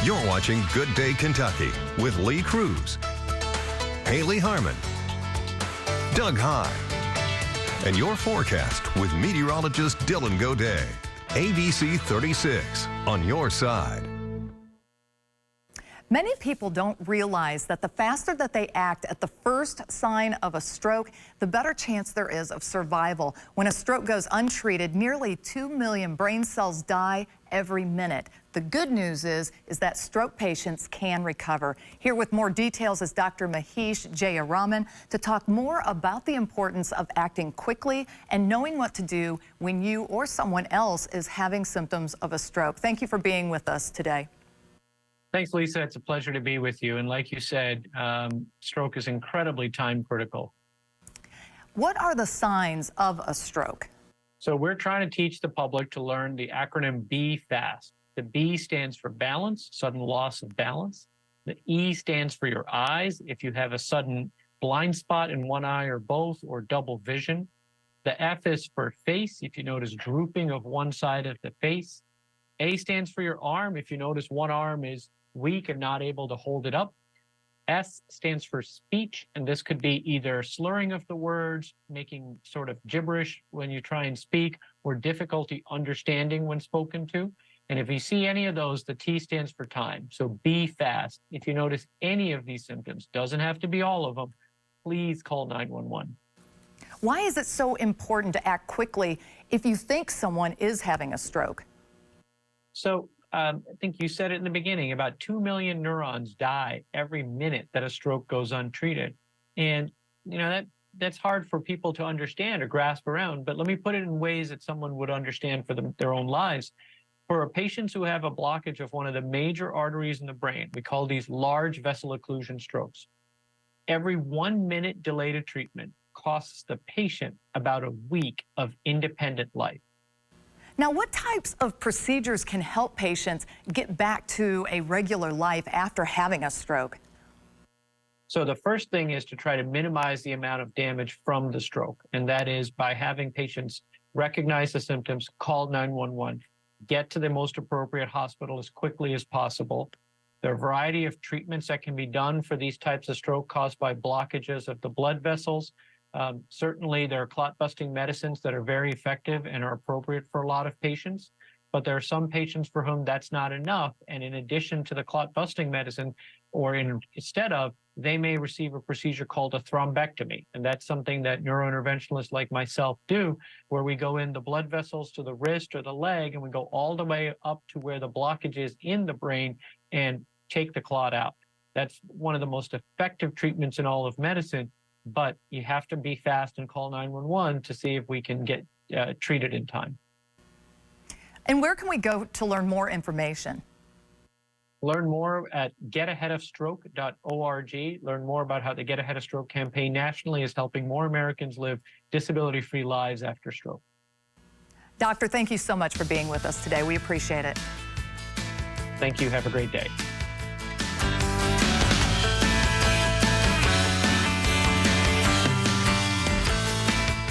You're watching Good Day Kentucky with Lee Cruz, Haley Harmon, Doug High, and your forecast with meteorologist Dylan Godet. ABC 36 on your side. Many people don't realize that the faster that they act at the first sign of a stroke, the better chance there is of survival. When a stroke goes untreated, nearly 2 million brain cells die every minute. The good news is that stroke patients can recover. Here with more details is Dr. Mahesh Jayaraman to talk more about the importance of acting quickly and knowing what to do when you or someone else is having symptoms of a stroke. Thank you for being with us today. Thanks, Lisa. It's a pleasure to be with you. And like you said, stroke is incredibly time critical. What are the signs of a stroke? So we're trying to teach the public to learn the acronym BFAST. The B stands for balance, sudden loss of balance. The E stands for your eyes, if you have a sudden blind spot in one eye or both, or double vision. The F is for face, if you notice drooping of one side of the face. A stands for your arm, if you notice one arm is weak and not able to hold it up. S stands for speech, and this could be either slurring of the words, making sort of gibberish when you try and speak, or difficulty understanding when spoken to. And if you see any of those, the T stands for time. So be fast. If you notice any of these symptoms, doesn't have to be all of them, please call 911. Why is it so important to act quickly if you think someone is having a stroke? So I think you said it in the beginning, about 2 million neurons die every minute that a stroke goes untreated. And, you know, that's hard for people to understand or grasp around, but let me put it in ways that someone would understand for their own lives. For patients who have a blockage of one of the major arteries in the brain, we call these large vessel occlusion strokes. Every 1 minute delay to treatment costs the patient about a week of independent life. Now, what types of procedures can help patients get back to a regular life after having a stroke? So the first thing is to try to minimize the amount of damage from the stroke, and that is by having patients recognize the symptoms, call 911, get to the most appropriate hospital as quickly as possible. There are a variety of treatments that can be done for these types of stroke caused by blockages of the blood vessels. Certainly, there are clot-busting medicines that are very effective and are appropriate for a lot of patients, but there are some patients for whom that's not enough. And in addition to the clot-busting medicine, or instead of, they may receive a procedure called a thrombectomy. And that's something that neurointerventionists like myself do, where we go in the blood vessels to the wrist or the leg, and we go all the way up to where the blockage is in the brain and take the clot out. That's one of the most effective treatments in all of medicine. But you have to be fast and call 911 to see if we can get treated in time. And where can we go to learn more information? Learn more at getaheadofstroke.org. Learn more about how the Get Ahead of Stroke campaign nationally is helping more Americans live disability-free lives after stroke. Doctor, thank you so much for being with us today. We appreciate it. Thank you. Have a great day.